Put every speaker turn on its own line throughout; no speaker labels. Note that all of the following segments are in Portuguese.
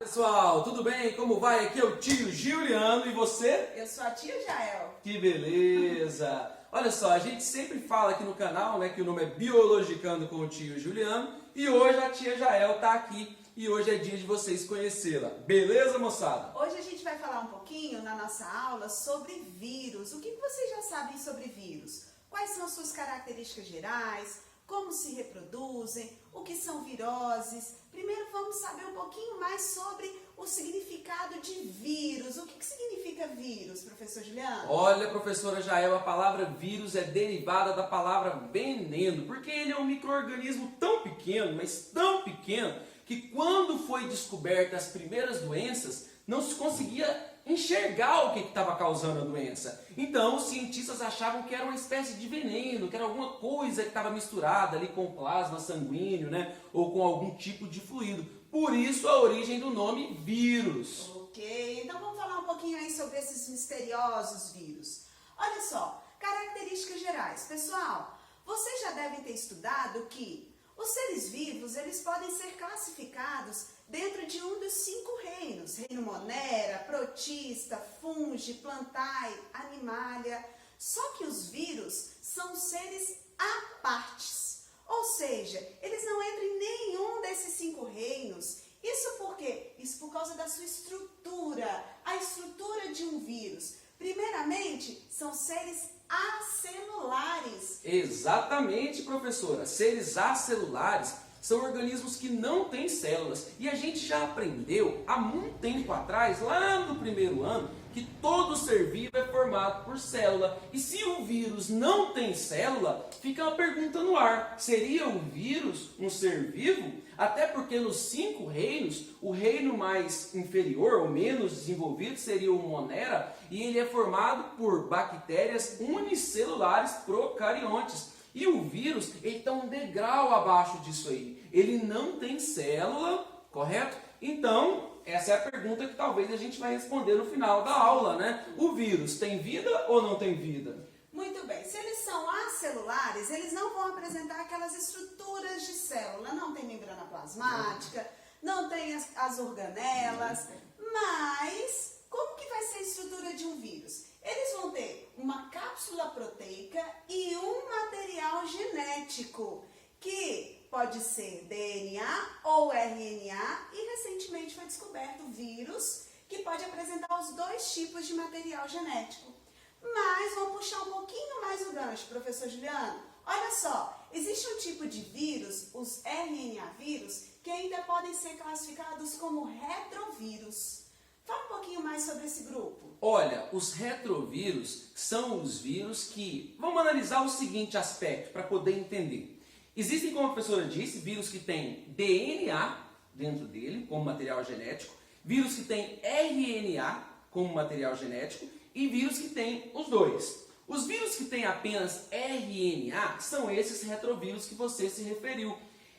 pessoal, tudo bem? Como vai? Aqui é o tio Juliano e você?
Eu sou a tia Jael.
Que beleza! Olha só, a gente sempre fala aqui no canal, né, que o nome é Biologicando com o tio Juliano e hoje a tia Jael está aqui e hoje é dia de vocês conhecê-la. Beleza, moçada?
Hoje a gente vai falar um pouquinho na nossa aula sobre vírus. O que vocês já sabem sobre vírus? Quais são as suas características gerais? Como se reproduzem? O que são viroses? Primeiro vamos saber um pouquinho mais sobre o significado de vírus. O que significa vírus, professor Juliano?
Olha, professora Jael, a palavra vírus é derivada da palavra veneno, porque ele é um micro-organismo tão pequeno, mas tão pequeno, que quando foi descoberta as primeiras doenças, não se conseguia enxergar o que estava causando a doença. Então os cientistas achavam que era uma espécie de veneno, que era alguma coisa que estava misturada ali com plasma sanguíneo, né? Ou com algum tipo de fluido. Por isso a origem do nome vírus.
Ok, então vamos falar um pouquinho aí sobre esses misteriosos vírus. Olha só, características gerais. Pessoal, vocês já devem ter estudado que os seres vivos, eles podem ser classificados dentro de um dos 5 reinos. Reino Monera, Protista, Fungi, Plantae, Animalia. Só que os vírus são seres à partes. Ou seja, eles não entram em nenhum desses 5 reinos. Isso por quê? Isso por causa da sua estrutura. A estrutura de um vírus. Primeiramente, são seres acelulares.
Exatamente, professora. Seres acelulares são organismos que não têm células. E a gente já aprendeu há muito tempo atrás, lá no primeiro ano, que todo ser vivo é formado por célula. E se o vírus não tem célula, fica uma pergunta no ar. Seria o vírus um ser vivo? Até porque nos 5 reinos, o reino mais inferior ou menos desenvolvido seria o Monera, e ele é formado por bactérias unicelulares procariontes. E o vírus, ele está um degrau abaixo disso aí. Ele não tem célula, correto? Então, essa é a pergunta que talvez a gente vai responder no final da aula, né? O vírus tem vida ou não tem vida?
Muito bem, se eles são acelulares, eles não vão apresentar aquelas estruturas de célula. Não tem membrana plasmática, não tem as organelas, mas como que vai ser a estrutura de um vírus? Eles vão ter uma cápsula proteica e um material genético, que pode ser DNA ou RNA, e recentemente foi descoberto o vírus, que pode apresentar os 2 tipos de material genético. Mas vamos puxar um pouquinho mais o gancho, professor Juliano. Olha só, existe um tipo de vírus, os RNA vírus, que ainda podem ser classificados como retrovírus. Fala um pouquinho mais sobre esse grupo.
Olha, os retrovírus são os vírus que... Vamos analisar o seguinte aspecto para poder entender. Existem, como a professora disse, vírus que têm DNA dentro dele, como material genético, vírus que têm RNA como material genético e vírus que têm os 2. Os vírus que têm apenas RNA são esses retrovírus que você se referiu.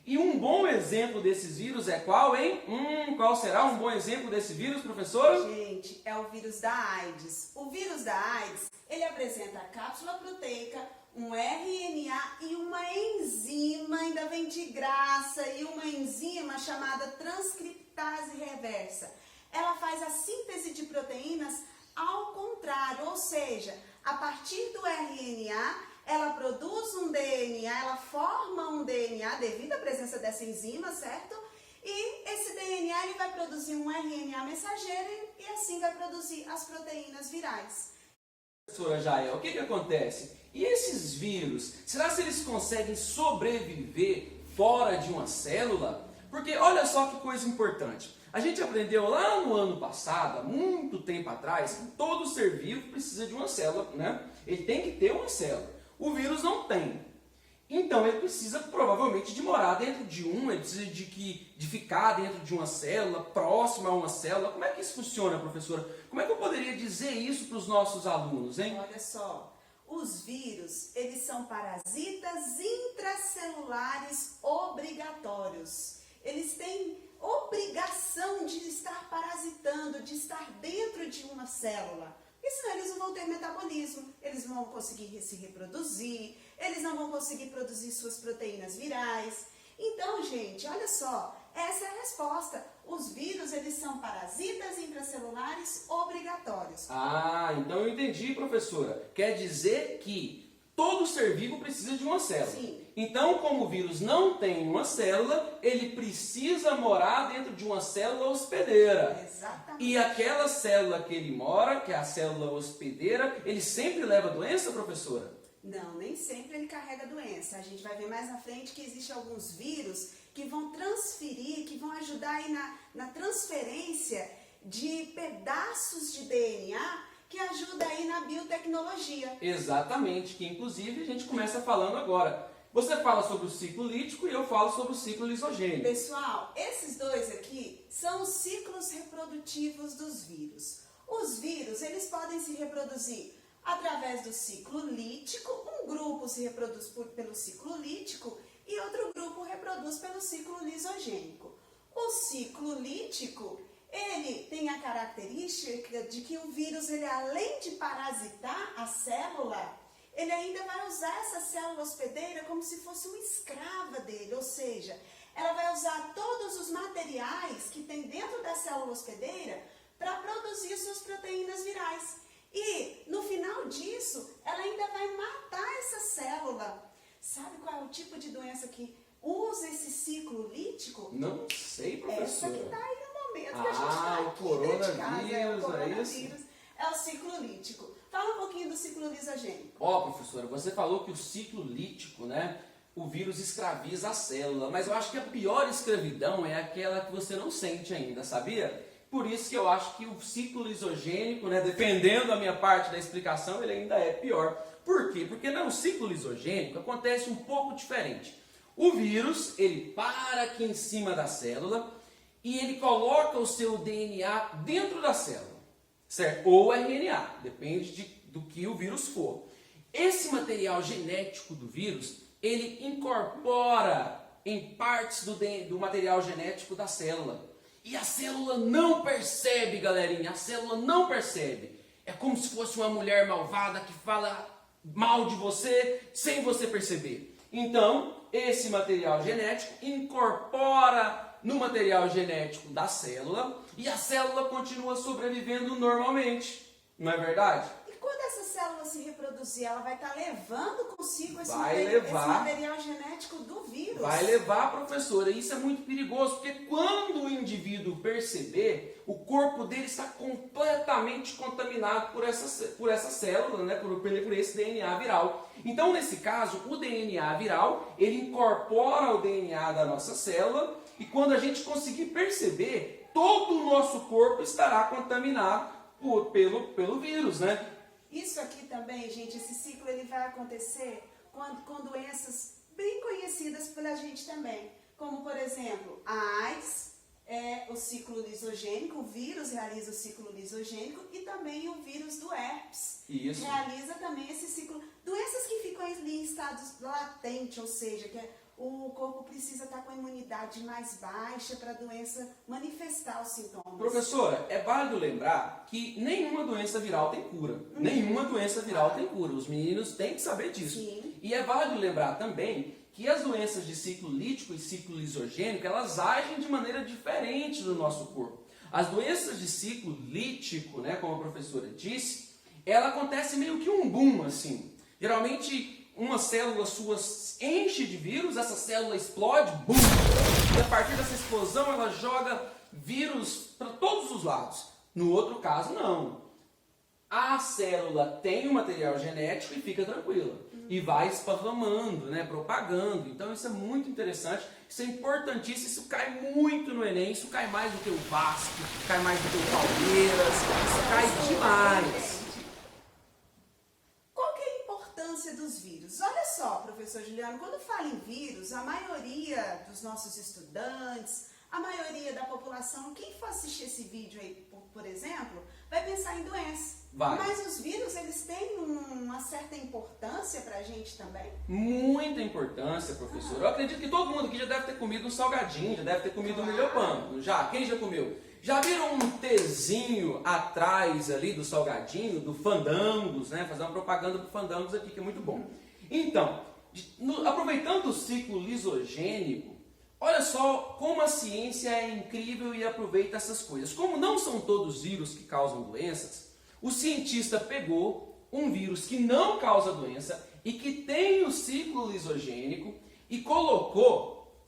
E um bom exemplo desses vírus é qual, hein? Qual será um bom exemplo desse vírus, professora?
Gente, é o vírus da AIDS. O vírus da AIDS, ele apresenta a cápsula proteica, um RNA e uma enzima, ainda vem de graça, e uma enzima chamada transcriptase reversa. Ela faz a síntese de proteínas ao contrário, ou seja, a partir do RNA, ela produz um DNA, ela forma um DNA devido à presença dessa enzima, certo? E esse DNA ele vai produzir um RNA mensageiro e assim vai produzir as proteínas virais.
Professora Jael, o que acontece? E esses vírus, será que eles conseguem sobreviver fora de uma célula? Porque olha só que coisa importante. A gente aprendeu lá no ano passado, há muito tempo atrás, que todo ser vivo precisa de uma célula, né? Ele tem que ter uma célula. O vírus não tem. Então ele precisa provavelmente de morar dentro de ele precisa de ficar dentro de uma célula, próxima a uma célula. Como é que isso funciona, professora? Como é que eu poderia dizer isso para os nossos alunos, hein?
Olha só, os vírus, eles são parasitas intracelulares obrigatórios. Eles têm obrigação de estar parasitando, de estar dentro de uma célula. Porque senão eles não vão ter metabolismo, eles não vão conseguir se reproduzir, eles não vão conseguir produzir suas proteínas virais. Então, gente, olha só, Essa é a resposta. Os vírus, eles são parasitas intracelulares obrigatórios.
Ah, então eu entendi, professora. Quer dizer que todo ser vivo precisa de uma célula.
Sim.
Então, como o vírus não tem uma célula, ele precisa morar dentro de uma célula hospedeira.
Exatamente.
E aquela célula que ele mora, que é a célula hospedeira, ele sempre leva doença, professora?
Não, nem sempre ele carrega doença. A gente vai ver mais na frente que existem alguns vírus que vão transferir, que vão ajudar aí na transferência de pedaços de DNA que ajuda aí na biotecnologia.
Exatamente, que inclusive a gente começa falando agora. Você fala sobre o ciclo lítico e eu falo sobre o ciclo lisogênico.
Pessoal, esses dois aqui são os ciclos reprodutivos dos vírus. Os vírus, eles podem se reproduzir através do ciclo lítico, um grupo se reproduz pelo ciclo lítico e outro grupo reproduz pelo ciclo lisogênico. O ciclo lítico, ele tem a característica de que o vírus, ele além de parasitar a célula, ele ainda vai usar essa célula hospedeira como se fosse uma escrava dele, ou seja, ela vai usar todos os materiais que tem dentro da célula hospedeira para produzir suas proteínas virais. E, no final disso, ela ainda vai matar essa célula. Sabe qual é o tipo de doença que usa esse ciclo lítico?
Não sei, professora.
Essa que está aí no momento que a gente está
o
aqui
coronavírus,
dentro de casa. É o coronavírus.
isso?
É o ciclo lítico. Fala um pouquinho do ciclo lisogênico.
Ó, professora, você falou que o ciclo lítico, né, o vírus escraviza a célula, mas eu acho que a pior escravidão é aquela que você não sente ainda, sabia? Por isso que eu acho que o ciclo lisogênico, né, dependendo da minha parte da explicação, ele ainda é pior. Por quê? Porque no ciclo lisogênico acontece um pouco diferente. O vírus, ele para aqui em cima da célula e ele coloca o seu DNA dentro da célula, certo? Ou RNA, depende do que o vírus for. Esse material genético do vírus, ele incorpora em partes do material genético da célula. E a célula não percebe, galerinha, a célula não percebe. É como se fosse uma mulher malvada que fala mal de você sem você perceber. Então, esse material genético incorpora no material genético da célula e a célula continua sobrevivendo normalmente. Não é verdade?
E quando essa célula se reproduzir, ela vai estar levando consigo esse material genético do vírus.
Vai levar, professora. Isso é muito perigoso, porque quando o indivíduo perceber, o corpo dele está completamente contaminado por essa célula, né? por esse DNA viral. Então, nesse caso, o DNA viral, ele incorpora o DNA da nossa célula e quando a gente conseguir perceber, todo o nosso corpo estará contaminado pelo vírus, né?
Isso aqui também, gente, esse ciclo ele vai acontecer com doenças bem conhecidas pela gente também. Como, por exemplo, a AIDS é o ciclo lisogênico, o vírus realiza o ciclo lisogênico e também o vírus do herpes.
Isso.
Realiza também esse ciclo. Doenças que ficam ali em estados latentes, ou seja, que o corpo precisa estar com a imunidade mais baixa para a doença manifestar os sintomas.
Professora, é válido lembrar que nenhuma doença viral tem cura. Nenhuma doença viral tem cura. Os meninos têm que saber disso.
Sim.
E é válido lembrar também que as doenças de ciclo lítico e ciclo lisogênico, elas agem de maneira diferente no nosso corpo. As doenças de ciclo lítico, né, como a professora disse, ela acontece meio que um boom, assim. Geralmente, uma célula sua enche de vírus, essa célula explode, bum! E a partir dessa explosão, ela joga vírus para todos os lados. No outro caso, não. A célula tem o material genético e fica tranquila. E vai esparramando, né, propagando. Então isso é muito interessante, isso é importantíssimo, isso cai muito no Enem, isso cai mais do que o Vasco, cai mais do que o Palmeiras, isso cai demais.
Qual que é a importância dos vírus? Olha só, professor Juliano, quando fala em vírus, a maioria dos nossos estudantes, a maioria da população, quem for assistir esse vídeo aí, por exemplo, vai pensar em doença.
Vai.
Mas os vírus, eles têm uma certa importância pra gente também?
Muita importância, professor. Eu acredito que todo mundo aqui já deve ter comido um salgadinho, já deve ter comido um milho-pão. Já? Quem já comeu? Já viram um Tzinho atrás ali do salgadinho, do Fandangos, né? Fazer uma propaganda do Fandangos aqui, que é muito bom. Então, aproveitando o ciclo lisogênico, Olha só como a ciência é incrível e aproveita essas coisas. Como não são todos vírus que causam doenças, o cientista pegou um vírus que não causa doença e que tem o ciclo lisogênico e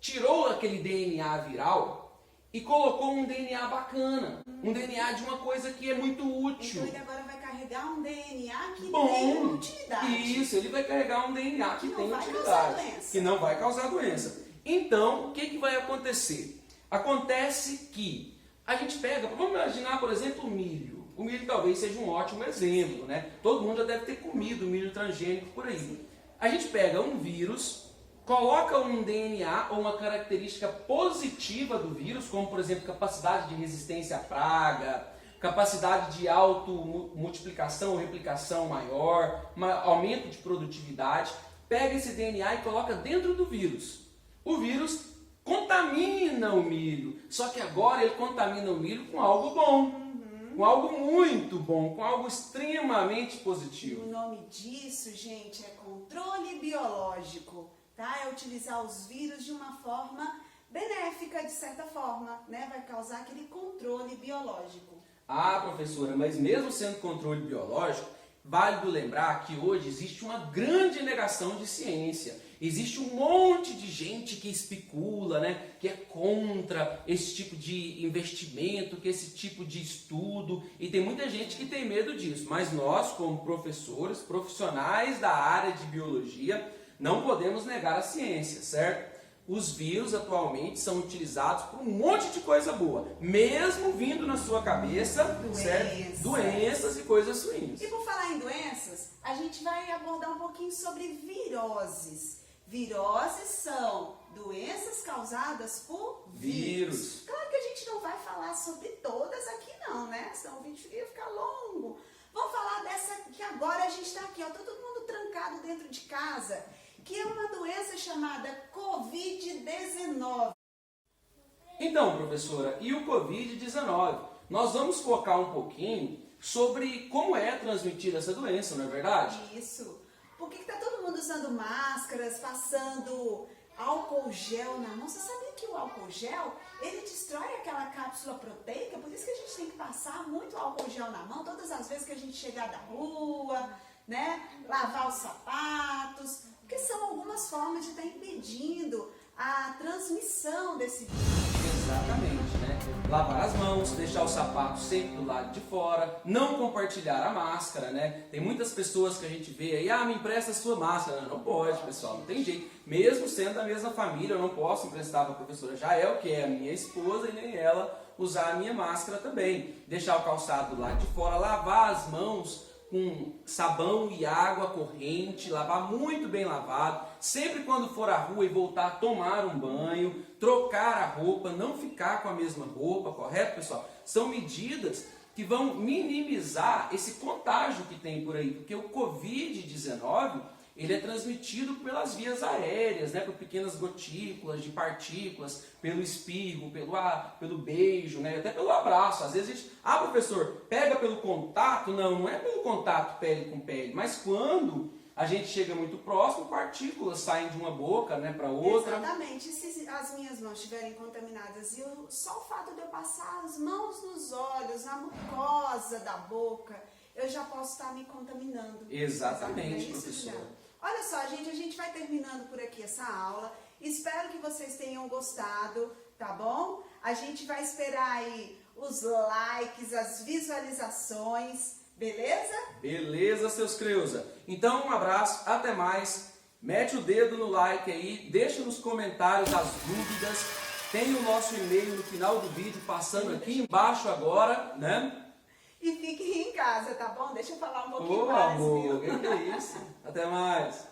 tirou aquele DNA viral e colocou um DNA bacana, um DNA de uma coisa que é muito útil.
Então ele agora vai carregar um DNA que
Bom,
tem utilidade.
Isso, ele vai carregar um DNA que tem utilidade, que não vai causar doença. Então, o que vai acontecer? Acontece que a gente pega, vamos imaginar, por exemplo, o milho. O milho talvez seja um ótimo exemplo, né? Todo mundo já deve ter comido milho transgênico por aí. A gente pega um vírus, coloca um DNA ou uma característica positiva do vírus, como por exemplo capacidade de resistência à praga, capacidade de automultiplicação ou replicação maior, aumento de produtividade, pega esse DNA e coloca dentro do vírus. O vírus contamina o milho, só que agora ele contamina o milho com algo bom, com algo muito bom, com algo extremamente positivo.
O nome disso, gente, é controle biológico, tá? É utilizar os vírus de uma forma benéfica, de certa forma, né? Vai causar aquele controle biológico.
Ah, professora, mas mesmo sendo controle biológico, válido lembrar que hoje existe uma grande negação de ciência. Existe um monte de gente que especula, né, que é contra esse tipo de investimento, que esse tipo de estudo, e tem muita gente que tem medo disso. Mas nós, como professores, profissionais da área de biologia, não podemos negar a ciência, certo? Os vírus atualmente são utilizados por um monte de coisa boa, mesmo vindo na sua cabeça, certo? Doenças e coisas ruins.
E por falar em doenças, a gente vai abordar um pouquinho sobre viroses. Viroses são doenças causadas por vírus. Claro que a gente não vai falar sobre todas aqui não, né? Senão o vídeo ia ficar longo. Vamos falar dessa que agora a gente está aqui, ó, todo mundo trancado dentro de casa, que é uma doença chamada Covid-19.
Então, professora, e o Covid-19? Nós vamos focar um pouquinho sobre como é transmitida essa doença, não é verdade?
Isso. Por que está todo mundo usando máscaras, passando álcool gel na mão? Você sabia que o álcool gel, ele destrói aquela cápsula proteica? Por isso que a gente tem que passar muito álcool gel na mão todas as vezes que a gente chegar da rua, né? Lavar os sapatos, porque são algumas formas de estar impedindo a transmissão desse vírus.
Exatamente, né? Lavar as mãos, deixar o sapato sempre do lado de fora, não compartilhar a máscara, né? Tem muitas pessoas que a gente vê aí, me empresta a sua máscara. Não pode, pessoal, não tem jeito. Mesmo sendo da mesma família, eu não posso emprestar para a professora Jael, que é a minha esposa, e nem ela usar a minha máscara também. Deixar o calçado do lado de fora, lavar as mãos com sabão e água corrente, lavar muito bem lavado, sempre quando for à rua e voltar, tomar um banho, trocar a roupa, não ficar com a mesma roupa, correto, pessoal? São medidas que vão minimizar esse contágio que tem por aí, porque o Covid-19, ele é transmitido pelas vias aéreas, né, por pequenas gotículas de partículas, pelo espirro, pelo ar, pelo beijo, né, até pelo abraço. Às vezes a gente, professor, pega pelo contato? Não é pelo contato pele com pele, mas quando a gente chega muito próximo, partículas saem de uma boca, né, para outra.
Exatamente. Se as minhas mãos estiverem contaminadas e só o fato de eu passar as mãos nos olhos, na mucosa da boca, eu já posso estar me contaminando.
Exatamente,
isso,
professor.
Juliana? Olha só, gente, a gente vai terminando por aqui essa aula. Espero que vocês tenham gostado, tá bom? A gente vai esperar aí os likes, as visualizações, beleza?
Beleza, seus creusa. Então, um abraço, até mais. Mete o dedo no like aí, deixa nos comentários as dúvidas. Tem o nosso e-mail no final do vídeo passando aqui embaixo agora, né?
E fiquem em casa, tá bom? Deixa eu falar um pouquinho
Ô,
mais,
amor,
viu?
que é isso? Até mais.